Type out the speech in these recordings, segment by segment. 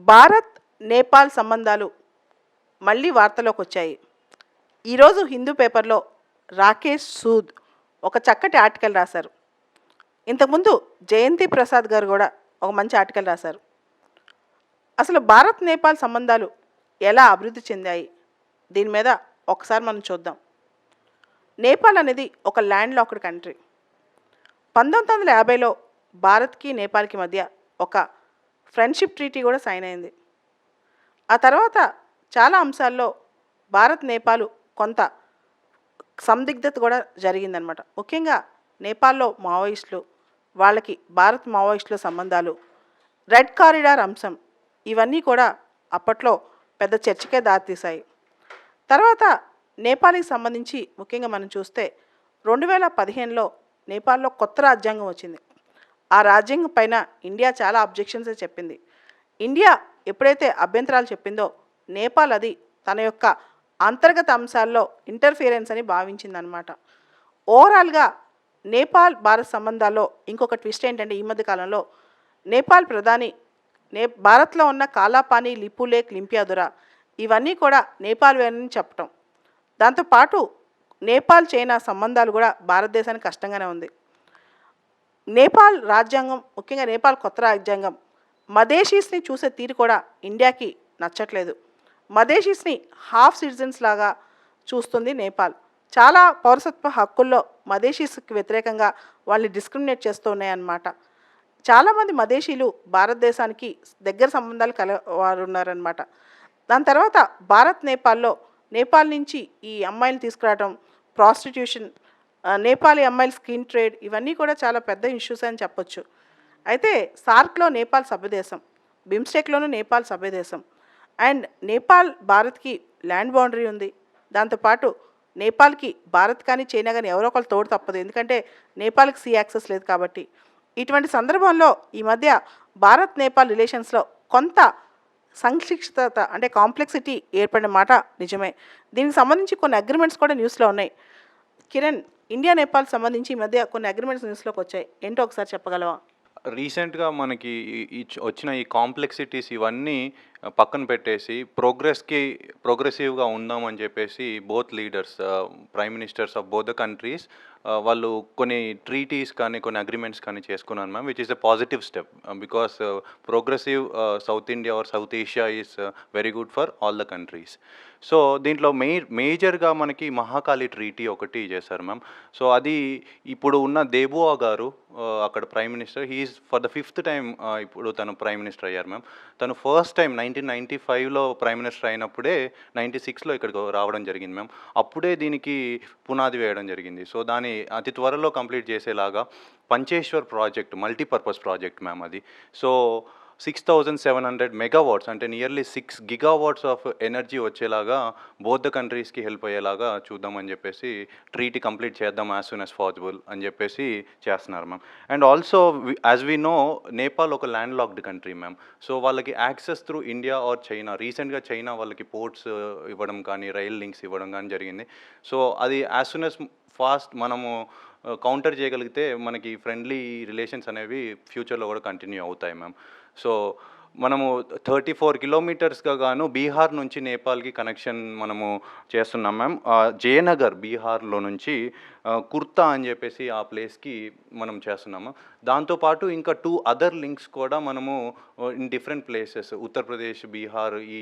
భారత్ నేపాల్ సంబంధాలు మళ్ళీ వార్తలోకి వచ్చాయి. ఈరోజు హిందూ పేపర్లో రాకేష్ సూద్ ఒక చక్కటి ఆర్టికల్ రాశారు. ఇంతకుముందు జయంతి ప్రసాద్ గారు కూడా ఒక మంచి ఆర్టికల్ రాశారు. అసలు భారత్ నేపాల్ సంబంధాలు ఎలా అభివృద్ధి చెందాయి దీని మీద ఒకసారి మనం చూద్దాం. నేపాల్ అనేది ఒక ల్యాండ్ లాక్డ్ కంట్రీ. 1950లో భారత్కి నేపాల్కి మధ్య ఒక ఫ్రెండ్షిప్ ట్రీటీ కూడా సైన్ అయింది. ఆ తర్వాత చాలా అంశాల్లో భారత్ నేపాల్ కొంత సందిగ్ధత కూడా జరిగిందనమాట. ముఖ్యంగా నేపాల్లో మావోయిస్టులు, వాళ్ళకి భారత్ మావోయిస్టుల సంబంధాలు, రెడ్ కారిడార్ అంశం, ఇవన్నీ కూడా అప్పట్లో పెద్ద చర్చకే దారితీశాయి. తర్వాత నేపాల్కి సంబంధించి ముఖ్యంగా మనం చూస్తే 2015లో నేపాల్లో కొత్త రాజ్యాంగం వచ్చింది. ఆ రాజ్యాంగం పైన ఇండియా చాలా అబ్జెక్షన్సే చెప్పింది. ఇండియా ఎప్పుడైతే అభ్యంతరాలు చెప్పిందో నేపాల్ అది తన యొక్క అంతర్గత అంశాల్లో ఇంటర్ఫియరెన్స్ అని భావించిందనమాట. ఓవరాల్గా నేపాల్ భారత్ సంబంధాల్లో ఇంకొక ట్విస్ట్ ఏంటంటే ఈ మధ్య కాలంలో నేపాల్ ప్రధాని భారత్లో ఉన్న కాలాపాని, లిపులేక్, లింపియాదురా ఇవన్నీ కూడా నేపాల్ వేనని చెప్పటం. దాంతోపాటు నేపాల్ చైనా సంబంధాలు కూడా భారతదేశానికి కష్టంగానే ఉంది. నేపాల్ రాజ్యాంగం, ముఖ్యంగా నేపాల్ కొత్త రాజ్యాంగం మదేశీస్ని చూసే తీరు కూడా ఇండియాకి నచ్చట్లేదు. మదేశీస్ని హాఫ్ సిటిజన్స్ లాగా చూస్తుంది నేపాల్. చాలా పౌరసత్వ హక్కుల్లో మదేశీస్కి వ్యతిరేకంగా వాళ్ళని డిస్క్రిమినేట్ చేస్తూ ఉన్నాయన్నమాట. చాలామంది మదేశీలు భారతదేశానికి దగ్గర సంబంధాలు వారు ఉన్నారనమాట. దాని తర్వాత భారత్ నేపాల్లో నేపాల్ నుంచి ఈ అమ్మాయిలు తీసుకురావడం, ప్రాస్టిట్యూషన్, నేపాలీ అమ్మాయిల స్కిన్ ట్రేడ్, ఇవన్నీ కూడా చాలా పెద్ద ఇష్యూస్ అని చెప్పొచ్చు. అయితే సార్క్లో నేపాల్ సభ్యదేశం, బిమ్స్టెక్లోనూ నేపాల్ సభ్యదేశం, అండ్ నేపాల్ భారత్కి ల్యాండ్ బౌండరీ ఉంది. దాంతోపాటు నేపాల్కి భారత్ కానీ చైనా కానీ ఎవరో ఒకళ్ళు తోడు తప్పదు, ఎందుకంటే నేపాల్కి సీ యాక్సెస్ లేదు కాబట్టి. ఇటువంటి సందర్భంలో ఈ మధ్య భారత్ నేపాల్ రిలేషన్స్లో కొంత సంక్లిష్టత అంటే కాంప్లెక్సిటీ ఏర్పడిన మాట నిజమే. దీనికి సంబంధించి కొన్ని అగ్రిమెంట్స్ కూడా న్యూస్లో ఉన్నాయి. కిరణ్, ఇండియా నేపాల్ సంబంధించి ఈ మధ్య కొన్ని అగ్రిమెంట్స్ న్యూస్లోకి వచ్చాయి, ఏంటో ఒకసారి చెప్పగలవా? రీసెంట్గా మనకి వచ్చిన ఈ కాంప్లెక్సిటీస్ ఇవన్నీ పక్కన పెట్టేసి ప్రోగ్రెసివ్గా ఉందామని చెప్పేసి both leaders, prime ministers of both the countries వాళ్ళు కొన్ని ట్రీటీస్ కానీ కొన్ని అగ్రిమెంట్స్ కానీ చేసుకున్నాను ma'am, which is a positive step because progressive South India or South Asia is very good for all the countries. So దీంట్లో మేజర్గా మనకి Mahakali treaty ఒకటి చేశారు మ్యామ్. సో అది ఇప్పుడు ఉన్న దేబువా గారు అక్కడ prime minister, he's for the 5th time ఇప్పుడు తను ప్రైమ్ మినిస్టర్ అయ్యారు మ్యామ్. తను ఫస్ట్ టైం 1995లో ప్రైమ్ మినిస్టర్ అయినప్పుడే 96లో ఇక్కడికి రావడం జరిగింది మ్యామ్. అప్పుడే దీనికి పునాది వేయడం జరిగింది. సో దాన్ని అతి త్వరలో కంప్లీట్ చేసేలాగా Pancheshwar project, multipurpose project ma'am అది. సో 6700 మెగావాట్స్ అంటే నియర్లీ 6 గిగావాట్స్ ఆఫ్ ఎనర్జీ వచ్చేలాగా బోత్ ద కంట్రీస్కి హెల్ప్ అయ్యేలాగా చూద్దామని చెప్పేసి ట్రీటీ కంప్లీట్ చేద్దాం యాజ్ సూన్ యాజ్ పాసిబుల్ అని చెప్పేసి చేస్తున్నారు ma'am. And also as we know Nepal ఒక land locked country ma'am. So వాళ్ళకి access through India or China, రీసెంట్గా చైనా వాళ్ళకి పోర్ట్స్ ఇవ్వడం కానీ రైల్ లింక్స్ ఇవ్వడం కానీ జరిగింది. సో అది యాజ్ సూన్ యాజ్ ఫాస్ట్ మనము కౌంటర్ చేయగలిగితే మనకి ఫ్రెండ్లీ రిలేషన్స్ అనేవి ఫ్యూచర్లో కూడా కంటిన్యూ అవుతాయి మ్యామ్. సో మనము 34 కిలోమీటర్స్గా గాను బీహార్ నుంచి నేపాల్కి కనెక్షన్ మనము చేస్తున్నాం మ్యామ్. జయనగర్ బీహార్లో నుంచి కుర్తా అని చెప్పేసి ఆ ప్లేస్కి మనం చేస్తున్నాము. దాంతోపాటు ఇంకా 2 అదర్ లింక్స్ కూడా మనము in different places, Uttar Pradesh, Bihar ఈ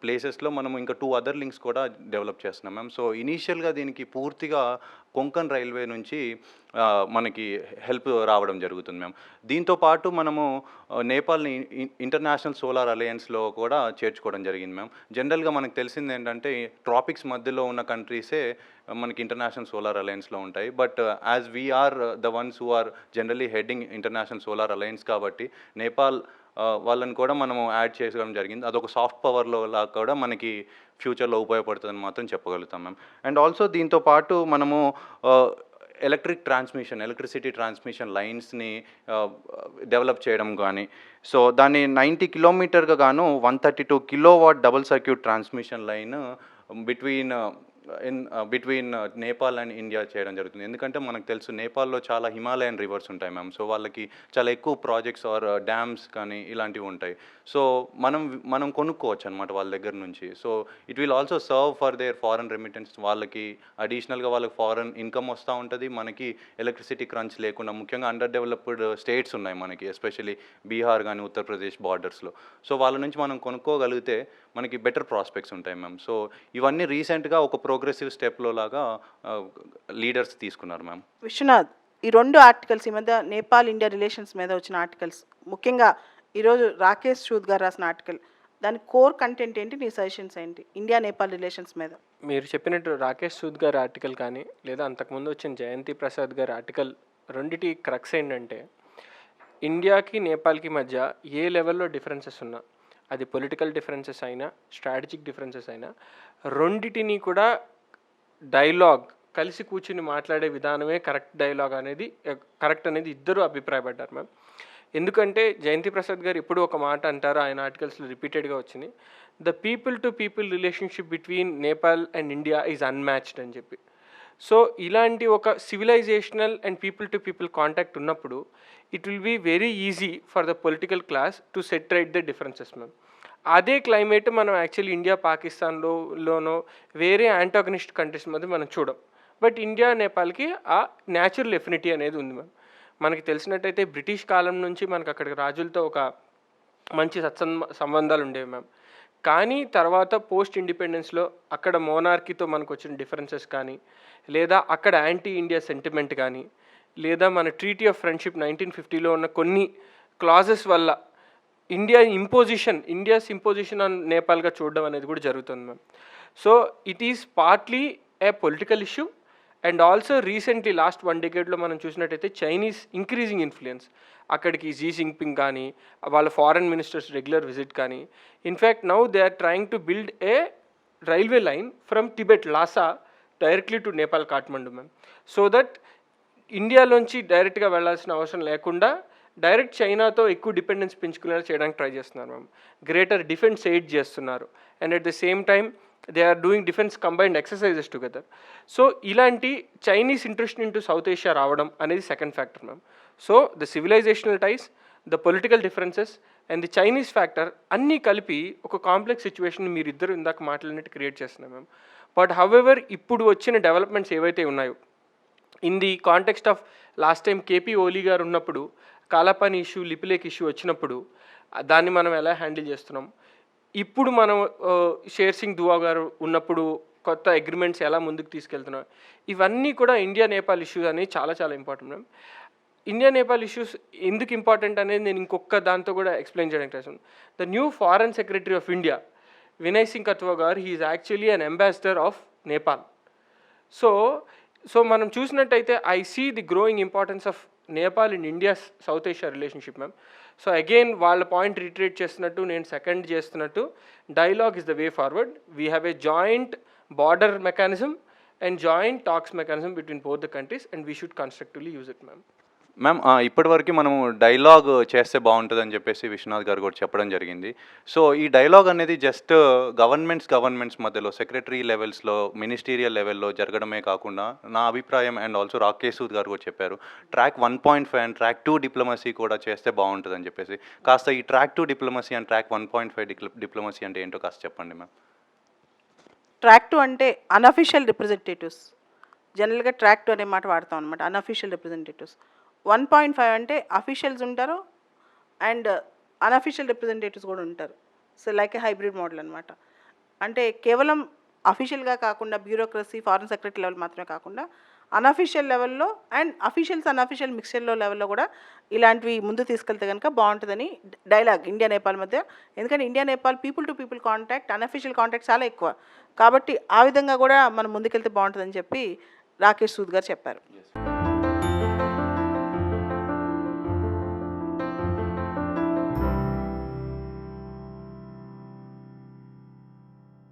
ప్లేసెస్లో మనము ఇంకా 2 అదర్ లింక్స్ కూడా డెవలప్ చేస్తున్నాం మ్యామ్. సో ఇనీషియల్గా దీనికి పూర్తిగా కొంకన్ రైల్వే నుంచి మనకి హెల్ప్ రావడం జరుగుతుంది మ్యామ్. దీంతోపాటు మనము నేపాల్ని ఇంటర్నేషనల్ సోలార్ అలయన్స్లో కూడా చేర్చుకోవడం జరిగింది మ్యామ్. జనరల్గా మనకు తెలిసింది ఏంటంటే ట్రాపిక్స్ మధ్యలో ఉన్న కంట్రీసే మనకి ఇంటర్నేషనల్ సోలార్ అలయన్స్లో ఉంటాయి. But as we are the ones who are generally heading international solar alliance కాబట్టి నేపాల్ వాళ్ళని కూడా మనము యాడ్ చేసుకోవడం జరిగింది. అదొక సాఫ్ట్ పవర్లో లాగా కూడా మనకి ఫ్యూచర్లో ఉపయోగపడుతుందని మాత్రం చెప్పగలుగుతాం మ్యామ్. అండ్ ఆల్సో దీంతోపాటు మనము ఎలక్ట్రిసిటీ ట్రాన్స్మిషన్ లైన్స్ని డెవలప్ చేయడం కానీ, సో దాన్ని 90 కిలోమీటర్గా గాను 132 kilowatt double circuit transmission line between between Nepal and India చేయడం జరుగుతుంది. ఎందుకంటే మనకు తెలుసు నేపాల్లో చాలా హిమాలయన్ రివర్స్ ఉంటాయి మ్యామ్. సో వాళ్ళకి చాలా ఎక్కువ ప్రాజెక్ట్స్ ఆర్ డ్యామ్స్ కానీ ఇలాంటివి ఉంటాయి. సో మనం కొనుక్కోవచ్చు అనమాట వాళ్ళ దగ్గర నుంచి. So it will also serve for their foreign remittance. వాళ్ళకి అడిషనల్గా వాళ్ళకి ఫారెన్ ఇన్కమ్ వస్తూ ఉంటుంది. మనకి ఎలక్ట్రిసిటీ క్రంచ్ లేకుండా, ముఖ్యంగా అండర్ డెవలప్డ్ స్టేట్స్ ఉన్నాయి మనకి, ఎస్పెషల్లీ బీహార్ కానీ ఉత్తరప్రదేశ్ బార్డర్స్లో. సో వాళ్ళ నుంచి మనం కొనుక్కోగలిగితే మనకి బెటర్ ప్రాస్పెక్ట్స్ ఉంటాయి మ్యామ్. సో ఇవన్నీ రీసెంట్గా ఒక ప్రోగ్రెసివ్ స్టెప్లో లాగా లీడర్స్ తీసుకున్నారు మ్యామ్. విశ్వనాథ్, ఈ 2 ఆర్టికల్స్ ఈ మధ్య నేపాల్ ఇండియా రిలేషన్స్ మీద వచ్చిన ఆర్టికల్స్, ముఖ్యంగా ఈరోజు రాకేష్ సూద్ గారు రాసిన ఆర్టికల్, దాని కోర్ కంటెంట్ ఏంటి, నీ సజెషన్స్ ఏంటి ఇండియా నేపాల్ రిలేషన్స్ మీద? మీరు చెప్పినట్టు రాకేష్ సూద్ గారి ఆర్టికల్ కానీ లేదా అంతకుముందు వచ్చిన జయంతి ప్రసాద్ గారి ఆర్టికల్, రెండిటి క్రక్స్ ఏంటంటే ఇండియాకి నేపాల్కి మధ్య ఏ లెవెల్లో డిఫరెన్సెస్ ఉన్నా, అది పొలిటికల్ డిఫరెన్సెస్ అయినా స్ట్రాటజిక్ డిఫరెన్సెస్ అయినా, రెండిటిని కూడా డైలాగ్ కలిసి కూర్చుని మాట్లాడే విధానమే కరెక్ట్ అనేది ఇద్దరు అభిప్రాయపడ్డారు మ్యామ్. ఎందుకంటే జయంతి ప్రసాద్ గారు ఎప్పుడు ఒక మాట అంటారు, ఆయన ఆర్టికల్స్లో రిపీటెడ్గా వచ్చింది, the people to people relationship between Nepal and India is unmatched అని చెప్పి. సో ఇలాంటి ఒక civilisational and people to people contact ఉన్నప్పుడు it will be very easy for the political to set right the differences ma'am. అదే climate మనం actually India పాకిస్తాన్లోనో వేరే antagonist countries మధ్య మనం చూడం. బట్ ఇండియా నేపాల్కి ఆ న్యాచురల్ ఎఫినిటీ అనేది ఉంది మ్యామ్. మనకి తెలిసినట్టయితే బ్రిటిష్ కాలం నుంచి మనకు అక్కడికి రాజులతో ఒక మంచి సంబంధాలు ఉండేవి మ్యామ్. కానీ తర్వాత పోస్ట్ ఇండిపెండెన్స్లో అక్కడ మోనార్కీతో మనకు వచ్చిన డిఫరెన్సెస్ కానీ, లేదా అక్కడ యాంటీ ఇండియా సెంటిమెంట్ కానీ, లేదా మన ట్రీటీ ఆఫ్ ఫ్రెండ్షిప్ 1950లో ఉన్న కొన్ని క్లాజెస్ వల్ల ఇండియాస్ ఇంపోజిషన్ ఆన్ నేపాల్గా చూడడం అనేది కూడా జరుగుతుంది ma'am. So it is partly a political issue and also recently last 1 decade మనం చూసినట్టయితే చైనీస్ ఇంక్రీజింగ్ ఇన్ఫ్లుయెన్స్, అక్కడికి జీ జింగ్పింగ్ కానీ వాళ్ళ ఫారెన్ మినిస్టర్స్ రెగ్యులర్ విజిట్ కానీ, in fact now they are trying to build a railway line from Tibet Lhasa directly to Nepal Kathmandu ma'am. So that ఇండియాలోంచి డైరెక్ట్గా వెళ్ళాల్సిన అవసరం లేకుండా డైరెక్ట్ చైనాతో ఎక్కువ డిపెండెన్స్ పెంచుకునేలా చేయడానికి ట్రై చేస్తున్నారు మ్యామ్. గ్రేటర్ డిఫెన్స్ ఎయిడ్ చేస్తున్నారు and at the same time they are doing defence combined exercises together. So ఇలాంటి Chinese interest into South Asia రావడం అనేది second factor ma'am. So the civilisational ties, the political differences and the Chinese factor అన్నీ కలిపి ఒక complex situation మీరిద్దరు ఇందాక మాట్లాడినట్టు create చేస్తున్నాం మ్యామ్. బట్ హౌఎవర్ ఇప్పుడు వచ్చిన డెవలప్మెంట్స్ ఏవైతే ఉన్నాయో in the context of last time KP Oli గారు ఉన్నప్పుడు కాలాపాని ఇష్యూ, లిపిలేక్ ఇష్యూ వచ్చినప్పుడు దాన్ని మనం ఎలా హ్యాండిల్ చేస్తున్నాం, ఇప్పుడు మనం షేర్ సింగ్ దువా గారు ఉన్నప్పుడు కొత్త అగ్రిమెంట్స్ ఎలా ముందుకు తీసుకెళ్తున్నాం, ఇవన్నీ కూడా ఇండియా నేపాల్ ఇష్యూస్ అనేవి చాలా చాలా important ma'am. India Nepal issues ఎందుకు ఇంపార్టెంట్ అనేది నేను ఇంకొక దాంతో కూడా ఎక్స్ప్లెయిన్ చేయడానికి ట్రై చేస్తాను. The new foreign secretary of India Vinay Singh Kwatra గారు, he is actually an ambassador of Nepal. So మనం చూసినట్టయితే I see the growing importance of Nepal in India's South Asia relationship ma'am. So again వాళ్ళ పాయింట్ రిట్రేట్ చేస్తున్నట్టు నేను second చేస్తున్నట్టు, dialogue is the way forward. We have A joint border mechanism and joint talks mechanism between both the countries and we should constructively use it ma'am. Ma'am, ఇప్పటివరకు మనము dialogue చేస్తే బాగుంటుందని చెప్పేసి విశ్వనాథ్ గారు కూడా చెప్పడం జరిగింది. సో ఈ డైలాగ్ అనేది జస్ట్ గవర్నమెంట్స్ మధ్యలో సెక్రటరీ లెవెల్స్లో, మినిస్టీరియల్ లెవెల్లో జరగడమే కాకుండా, నా అభిప్రాయం అండ్ ఆల్సో రాకేష్ సూద్ గారు కూడా చెప్పారు, ట్రాక్ 1.5 అండ్ ట్రాక్ 2 డిప్లొమసీ కూడా చేస్తే బాగుంటుందని చెప్పేసి. కాస్త ఈ track 2 diplomacy and track 1.5 diplomacy అంటే ఏంటో కాస్త చెప్పండి మ్యామ్. ట్రాక్ 2 అంటే అన్అఫీషియల్ రిప్రజెంటేటివ్స్, జనరల్గా ట్రాక్ 2 అనే మాట వాడతాం అనమాట, అన్అఫీషియల్ రిప్రజెంటేటివ్స్. 1.5 అంటే అఫీషియల్స్ ఉంటారు అండ్ అన్అఫీషియల్ రిప్రజెంటేటివ్స్ కూడా ఉంటారు. సో లైక్ ఏ హైబ్రిడ్ మోడల్ అనమాట. అంటే కేవలం అఫీషియల్గా కాకుండా బ్యూరోక్రసీ, ఫారెన్ సెక్రటరీ లెవెల్ మాత్రమే కాకుండా అన్అఫీషియల్ లెవెల్లో అండ్ అఫీషియల్స్ అన్అఫీషియల్ మిక్స్చర్లో లెవెల్లో కూడా ఇలాంటివి ముందు తీసుకెళ్తే కనుక బాగుంటుందని డైలాగ్ ఇండియా నేపాల్ మధ్య. ఎందుకంటే India Nepal people to people contact, unofficial contact చాలా ఎక్కువ కాబట్టి ఆ విధంగా కూడా మనం ముందుకెళ్తే బాగుంటుందని చెప్పి రాకేష్ సూద్ గారు చెప్పారు.